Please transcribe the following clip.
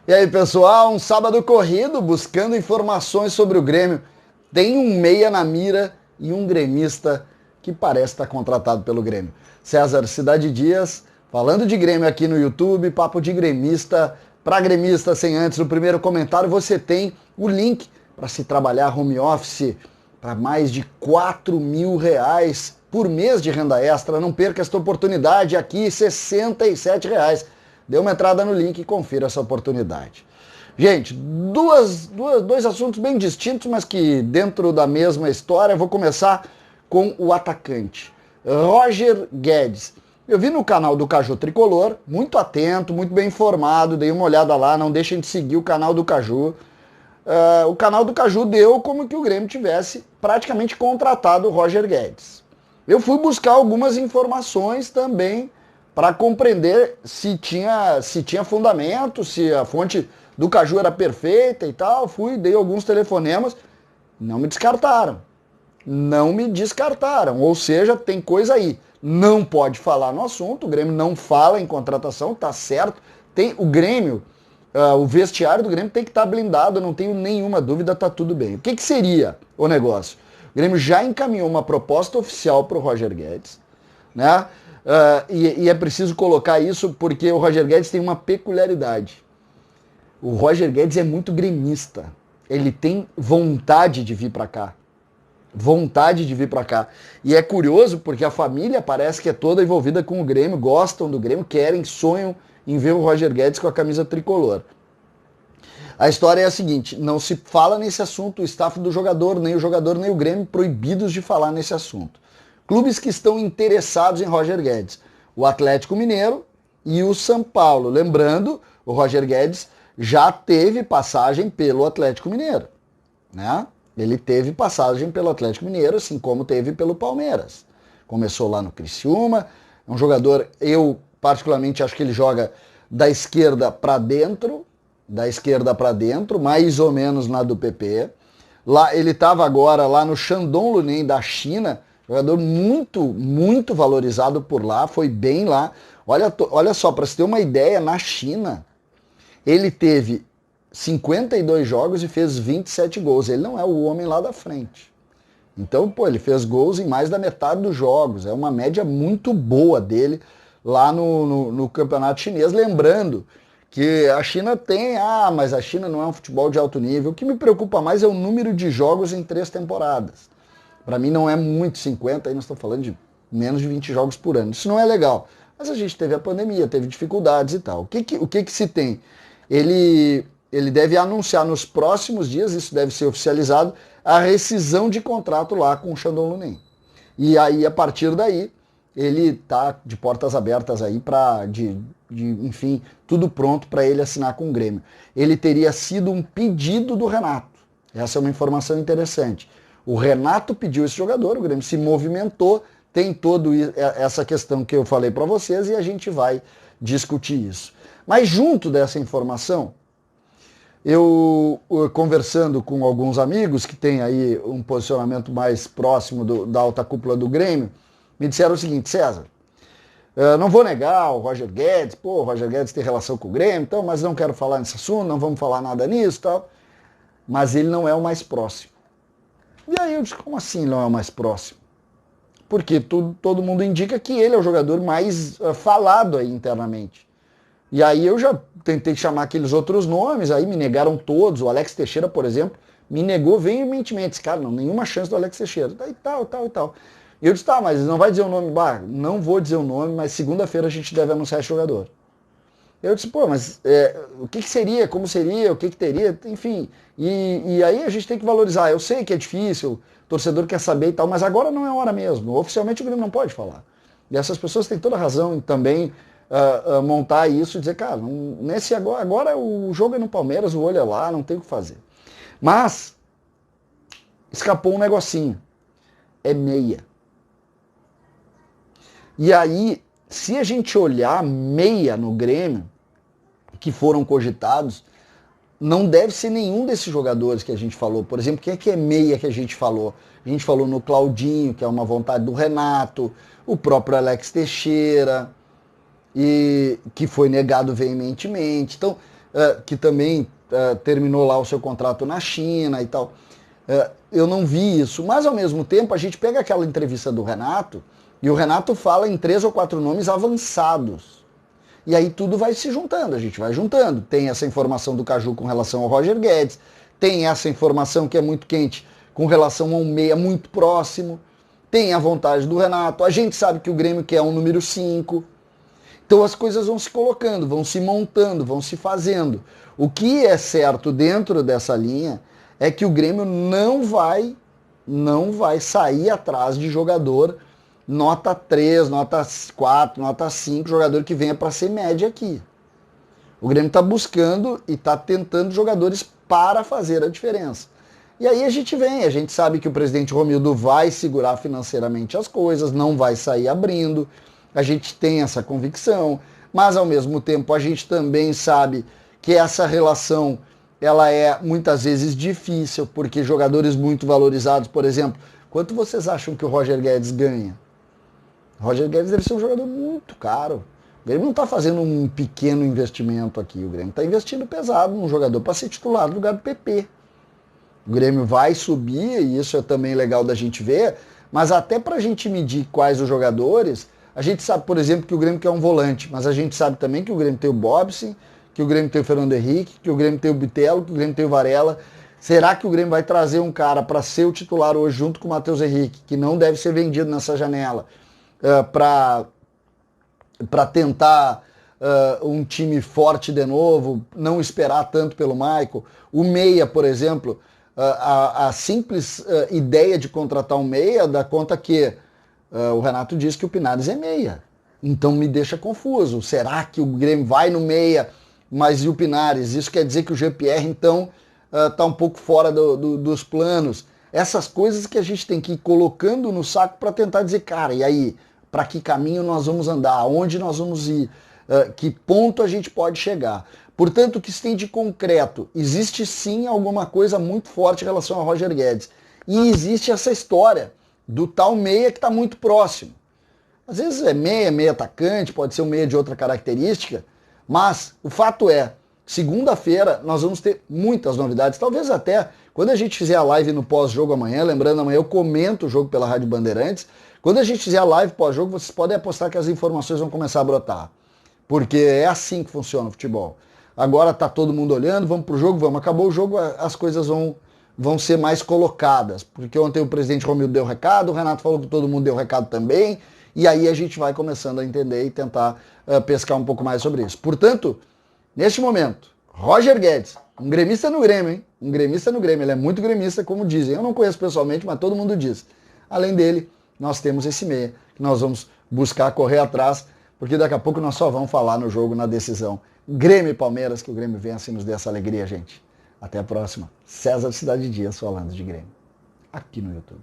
E aí, pessoal, um sábado corrido buscando informações sobre o Grêmio. Tem um meia na mira e um gremista que parece estar contratado pelo Grêmio. César Cidade Dias, falando de Grêmio aqui no YouTube, papo de gremista para gremista sem antes. No primeiro comentário você tem o link para se trabalhar home office para mais de R$ 4.000 por mês de renda extra. Não perca esta oportunidade aqui, R$ 67. Dê uma entrada no link e confira essa oportunidade. Gente, dois assuntos bem distintos, mas que dentro da mesma história. Eu vou começar com o atacante, Roger Guedes. Eu vi no canal do Caju Tricolor, muito atento, muito bem informado, dei uma olhada lá, não deixem de seguir o canal do Caju. O canal do Caju deu como que o Grêmio tivesse praticamente contratado o Roger Guedes. Eu fui buscar algumas informações também para compreender se tinha fundamento, se a fonte do Caju era perfeita e tal. Dei alguns telefonemas, não me descartaram. Ou seja, tem coisa aí. Não pode falar no assunto, o Grêmio não fala em contratação, tá certo. O Grêmio, o vestiário do Grêmio tem que estar blindado, não tenho nenhuma dúvida, tá tudo bem. O que seria o negócio? O Grêmio já encaminhou uma proposta oficial para o Roger Guedes, né? E é preciso colocar isso porque o Roger Guedes tem uma peculiaridade. O Roger Guedes é muito gremista. Ele tem vontade de vir para cá. E é curioso porque a família parece que é toda envolvida com o Grêmio, gostam do Grêmio, sonham em ver o Roger Guedes com a camisa tricolor. A história é a seguinte, não se fala nesse assunto, o staff do jogador, nem o Grêmio, proibidos de falar nesse assunto. Clubes que estão interessados em Roger Guedes, o Atlético Mineiro e o São Paulo. Lembrando, o Roger Guedes já teve passagem pelo Atlético Mineiro, né? Ele teve passagem pelo Atlético Mineiro, assim como teve pelo Palmeiras. Começou lá no Criciúma, é um jogador, eu particularmente acho que ele joga da esquerda para dentro, mais ou menos na do PP. Lá, ele estava agora lá no Shandong Luneng da China, jogador muito, muito valorizado por lá, foi bem lá. Olha só, para você ter uma ideia, na China, ele teve 52 jogos e fez 27 gols. Ele não é o homem lá da frente. Então, ele fez gols em mais da metade dos jogos. É uma média muito boa dele lá no campeonato chinês. Lembrando que a China mas a China não é um futebol de alto nível. O que me preocupa mais é o número de jogos em 3 temporadas. Para mim não é muito 50, aí nós estamos falando de menos de 20 jogos por ano. Isso não é legal. Mas a gente teve a pandemia, teve dificuldades e tal. O que se tem? Ele deve anunciar nos próximos dias, isso deve ser oficializado, a rescisão de contrato lá com o Shandong Luneng. E aí, a partir daí, ele está de portas abertas aí enfim, tudo pronto para ele assinar com o Grêmio. Ele teria sido um pedido do Renato. Essa é uma informação interessante. O Renato pediu esse jogador, o Grêmio se movimentou, tem toda essa questão que eu falei para vocês e a gente vai discutir isso. Mas junto dessa informação, eu conversando com alguns amigos que têm aí um posicionamento mais próximo da alta cúpula do Grêmio, me disseram o seguinte: César, não vou negar o Roger Guedes, o Roger Guedes tem relação com o Grêmio, então, mas não quero falar nesse assunto, não vamos falar nada nisso e tal, mas ele não é o mais próximo. E aí eu disse, como assim não é o mais próximo? Porque todo mundo indica que ele é o jogador mais falado aí internamente. E aí eu já tentei chamar aqueles outros nomes, aí me negaram todos. O Alex Teixeira, por exemplo, me negou veementemente. Cara, não, nenhuma chance do Alex Teixeira. E tal. E eu disse, mas não vai dizer o nome? Não vou dizer o nome, mas segunda-feira a gente deve anunciar esse jogador. Eu disse, mas o que seria, como seria, o que teria, enfim. E aí a gente tem que valorizar. Eu sei que é difícil, o torcedor quer saber e tal, mas agora não é hora mesmo. Oficialmente o Grêmio não pode falar. E essas pessoas têm toda a razão em também montar isso e dizer, cara, agora o jogo é no Palmeiras, o olho é lá, não tem o que fazer. Mas escapou um negocinho. É meia. E aí, se a gente olhar meia no Grêmio, que foram cogitados, não deve ser nenhum desses jogadores que a gente falou. Por exemplo, quem é que é meia que a gente falou? A gente falou no Claudinho, que é uma vontade do Renato, o próprio Alex Teixeira, e que foi negado veementemente. Então, que também terminou lá o seu contrato na China e tal. Eu não vi isso, mas ao mesmo tempo a gente pega aquela entrevista do Renato e o Renato fala em 3 ou 4 nomes avançados. E aí tudo vai se juntando, a gente vai juntando. Tem essa informação do Caju com relação ao Roger Guedes, tem essa informação que é muito quente com relação a um meia muito próximo, tem a vontade do Renato, a gente sabe que o Grêmio quer um número 5. Então as coisas vão se colocando, vão se montando, vão se fazendo. O que é certo dentro dessa linha é que o Grêmio não vai sair atrás de jogador nota 3, nota 4, nota 5, jogador que venha para ser média aqui. O Grêmio está buscando e está tentando jogadores para fazer a diferença. E aí a gente sabe que o presidente Romildo vai segurar financeiramente as coisas, não vai sair abrindo, a gente tem essa convicção, mas ao mesmo tempo a gente também sabe que essa relação ela é muitas vezes difícil, porque jogadores muito valorizados, por exemplo, quanto vocês acham que o Roger Guedes ganha? O Roger Guedes deve ser um jogador muito caro. O Grêmio não está fazendo um pequeno investimento aqui, o Grêmio está investindo pesado num jogador para ser titular no lugar do PP. O Grêmio vai subir, e isso é também legal da gente ver, mas até para a gente medir quais os jogadores, a gente sabe, por exemplo, que o Grêmio quer um volante, mas a gente sabe também que o Grêmio tem o Bobson, que o Grêmio tem o Fernando Henrique, que o Grêmio tem o Bitelo, que o Grêmio tem o Varela. Será que o Grêmio vai trazer um cara para ser o titular hoje junto com o Matheus Henrique, que não deve ser vendido nessa janela, para tentar um time forte de novo, não esperar tanto pelo Michael? O meia, por exemplo, a simples ideia de contratar um meia dá conta que o Renato diz que o Pinares é meia. Então me deixa confuso. Será que o Grêmio vai no meia, mas e o Pinares? Isso quer dizer que o GPR, então, está um pouco fora dos planos. Essas coisas que a gente tem que ir colocando no saco para tentar dizer, cara, e aí, para que caminho nós vamos andar? Aonde nós vamos ir? Que ponto a gente pode chegar? Portanto, o que se tem de concreto? Existe sim alguma coisa muito forte em relação a Roger Guedes. E existe essa história do tal meia que está muito próximo. Às vezes é meia atacante, pode ser um meia de outra característica, mas o fato é, segunda-feira nós vamos ter muitas novidades, talvez até quando a gente fizer a live no pós-jogo amanhã, lembrando, amanhã eu comento o jogo pela Rádio Bandeirantes, quando a gente fizer a live pós-jogo, vocês podem apostar que as informações vão começar a brotar, porque é assim que funciona o futebol. Agora tá todo mundo olhando, vamos pro jogo, vamos, acabou o jogo, as coisas vão ser mais colocadas, porque ontem o presidente Romildo deu recado, o Renato falou que todo mundo deu recado também, e aí a gente vai começando a entender e tentar pescar um pouco mais sobre isso. Portanto, neste momento, Roger Guedes, um gremista no Grêmio, hein? Um gremista no Grêmio, ele é muito gremista, como dizem. Eu não conheço pessoalmente, mas todo mundo diz. Além dele, nós temos esse meia, que nós vamos buscar correr atrás, porque daqui a pouco nós só vamos falar no jogo, na decisão. Grêmio e Palmeiras, que o Grêmio vença e nos dê essa alegria, gente. Até a próxima. César Cidade Dias falando de Grêmio, aqui no YouTube.